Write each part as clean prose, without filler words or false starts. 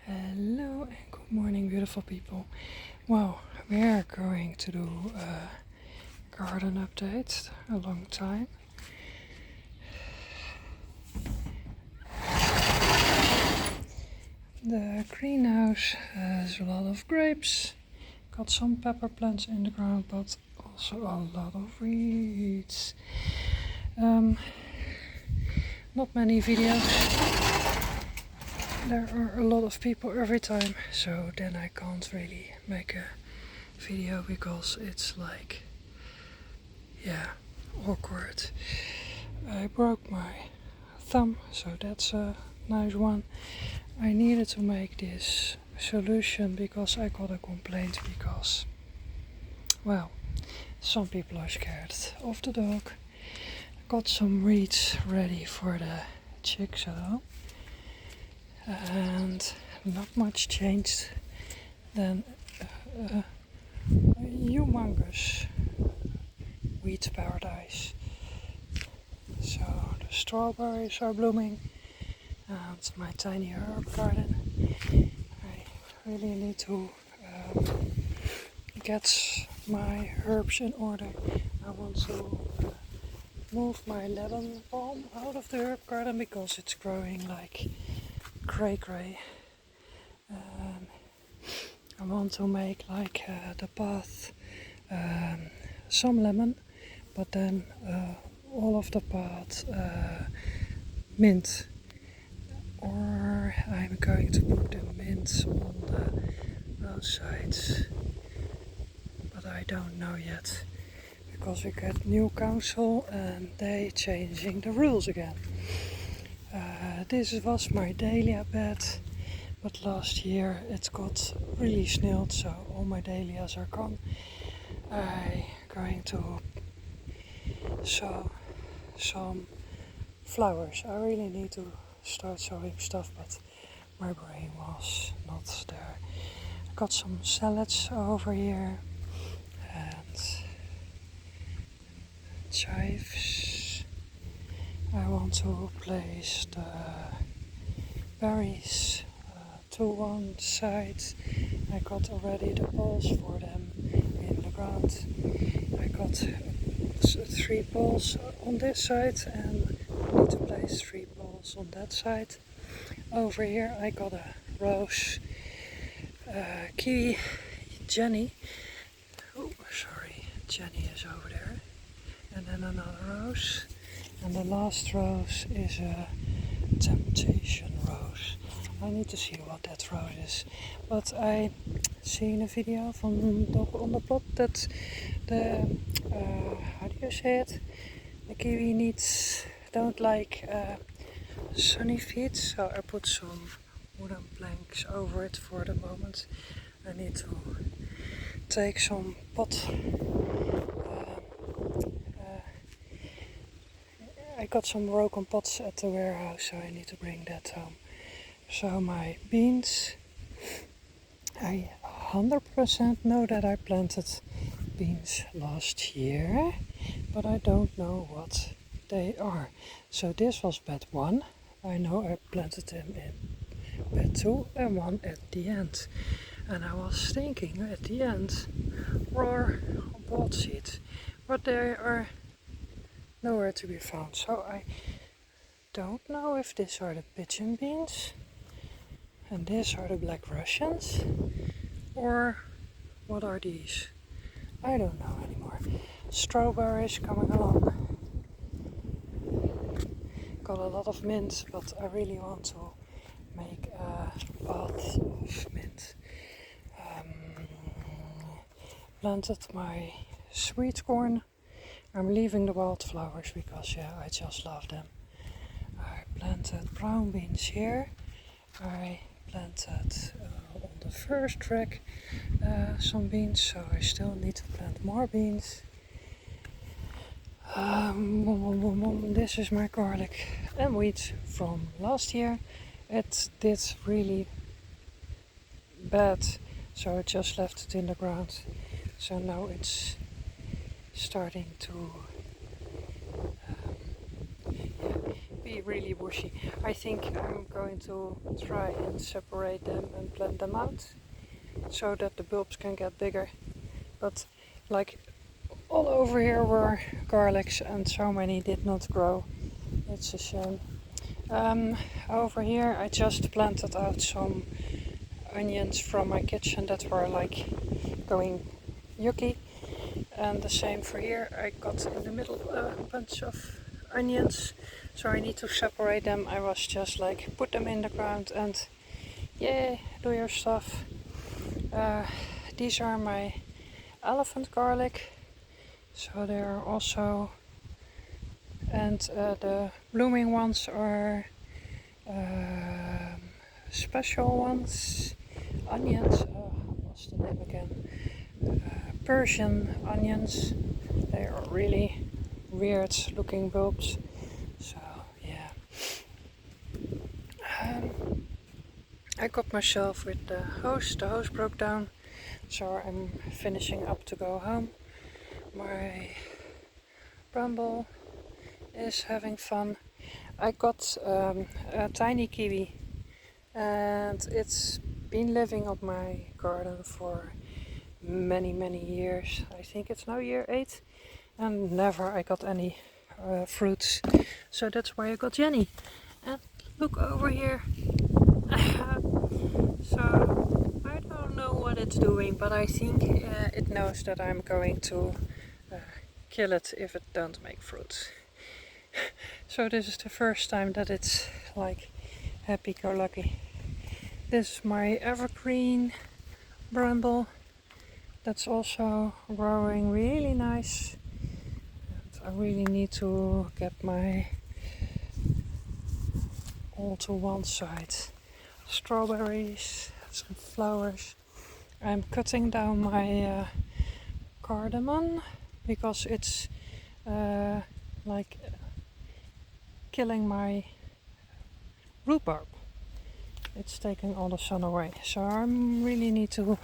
Hello and good morning, beautiful people. Well, we are going to do a garden update, a long time. The greenhouse has a lot of grapes, got some pepper plants in the ground, but also a lot of weeds. Not many videos. There are a lot of people every time, so then I can't really make a video because it's like, awkward. I broke my thumb, so that's a nice one. I needed to make this solution because I got a complaint because, well, some people are scared of the dog. I got some reeds ready for the chicks though. And not much changed than a humongous wheat paradise. So the strawberries are blooming and my tiny herb garden. I really need to get my herbs in order. I want to move my lemon balm out of the herb garden because it's growing like cray. I want to make like the path some lemon, but then all of the path mint, or I'm going to put the mint on the outsides, but I don't know yet because we got new council and they changing the rules again. This was my dahlia bed, but last year it got really snilled, so all my dahlias are gone. I'm going to sow some flowers. I really need to start sowing stuff, but my brain was not there. I got some salads over here and chives. I want to place the berries to one side. I got already the poles for them in the ground. I got 3 poles on this side and I need to place 3 poles on that side. Over here I got a rose kiwi Jenny. Oh, sorry, Jenny is over there. And then another rose. And the last rose is a temptation rose. I need to see what that rose is. But I seen a video from Dog on the Block that the, how do you say it? The kiwi don't like sunny feet, so I put some wooden planks over it for the moment. I need to take some pot. I got some broken pots at the warehouse, so I need to bring that home. So my beans, I 100% know that I planted beans last year, but I don't know what they are. So this was bed 1. I know I planted them in bed 2 and 1 at the end. And I was thinking at the end, raw bought seeds, but they are nowhere to be found. So I don't know if these are the pigeon beans and these are the black Russians, or what are these? I don't know anymore. Strawberries coming along. Got a lot of mint, but I really want to make a bath of mint. Planted my sweet corn. I'm leaving the wildflowers because I just love them. I planted brown beans here. I planted on the first track some beans, so I still need to plant more beans. This is my garlic and wheat from last year. It did really bad, so I just left it in the ground. So now it's starting to be really bushy. I think I'm going to try and separate them and plant them out so that the bulbs can get bigger. But like all over here were garlics and so many did not grow. It's a shame. Over here I just planted out some onions from my kitchen that were like going yucky. And the same for here. I got in the middle a bunch of onions, so I need to separate them. I was just like put them in the ground and yeah, do your stuff. These are my elephant garlic, so they are also, and the blooming ones are special ones, onions. What's the name again? Persian onions. They are really weird looking bulbs. So yeah. I got myself with the hose. The hose broke down, so I'm finishing up to go home. My Bumble is having fun. I got a tiny kiwi and it's been living on my garden for many years. I think it's now year 8 and never I got any fruits, so that's why I got Jenny. And look over here. So I don't know what it's doing, but I think it knows that I'm going to kill it if it don't make fruits. So this is the first time that it's like happy-go-lucky. This is my evergreen bramble. That's also growing really nice. And I really need to get my all to one side. Strawberries, some flowers. I'm cutting down my cardamom because it's like killing my rhubarb. It's taking all the sun away, so I really need to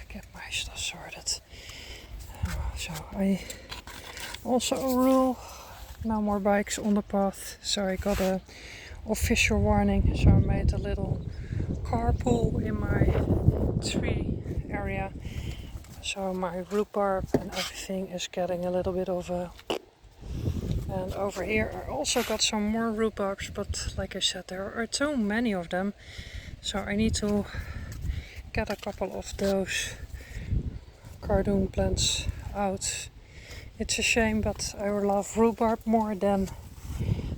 get my stuff sorted. So I also rule no more bikes on the path, so I got a official warning. So I made a little carpool in my tree area, so my rhubarb and everything is getting a little bit of a. And over here I also got some more rhubarbs, but like I said, there are too many of them, so I need to get a couple of those cardoon plants out. It's a shame, but I love rhubarb more than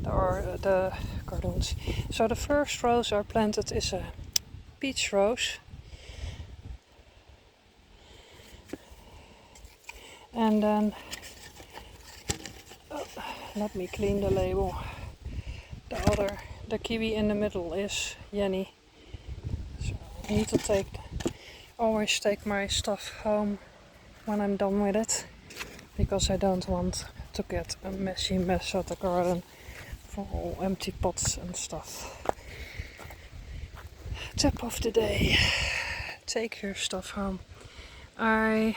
the cardoons. So the first rose I planted is a peach rose. And then, let me clean the label. The kiwi in the middle is Jenny. So I need to always take my stuff home when I'm done with it, because I don't want to get a messy mess at the garden for all empty pots and stuff. Tip of the day: take your stuff home. I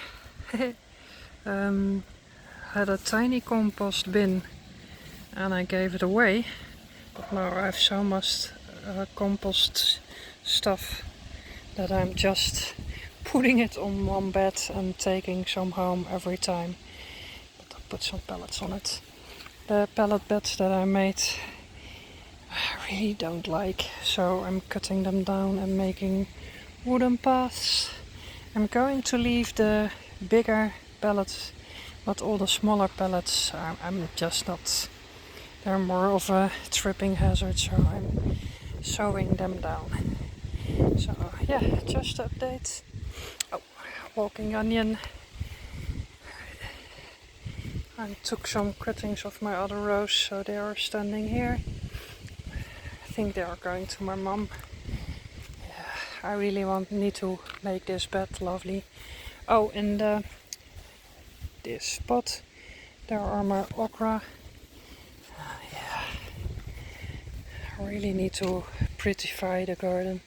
had a tiny compost bin and I gave it away, but now I have so much compost stuff that I'm just putting it on one bed and taking some home every time. But I'll put some pellets on it. The pellet beds that I made I really don't like, so I'm cutting them down and making wooden paths. I'm going to leave the bigger pellets, but all the smaller pellets I'm just not. They're more of a tripping hazard, so I'm sewing them down. So yeah, just update. Oh, walking onion. I took some cuttings of my other rows, so they are standing here. I think they are going to my mom. Yeah, I really need to make this bed lovely. Oh, in this spot there are my okra. Yeah, I really need to prettify the garden.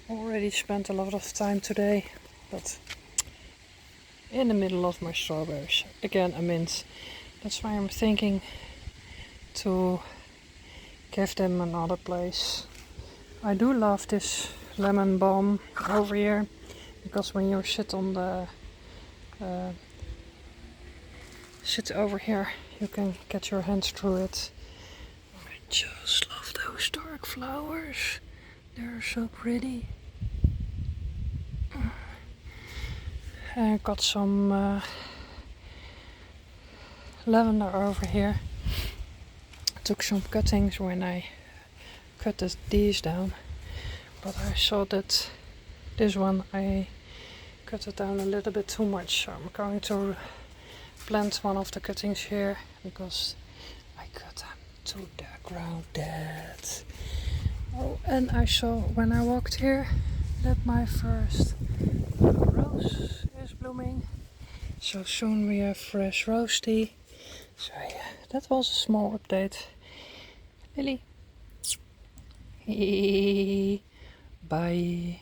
Already spent a lot of time today, but in the middle of my strawberries. Again, a mint. That's why I'm thinking to give them another place. I do love this lemon balm over here, because when you sit on the sit over here, you can get your hands through it. I just love those dark flowers. They're so pretty. I got some lavender over here. I took some cuttings when I cut these down, but I saw that this one I cut it down a little bit too much, so I'm going to plant one of the cuttings here because I cut them to the ground dead. Oh, and I saw when I walked here that my first rose is blooming. So soon we have fresh rose tea. So yeah, that was a small update. Lily. Bye.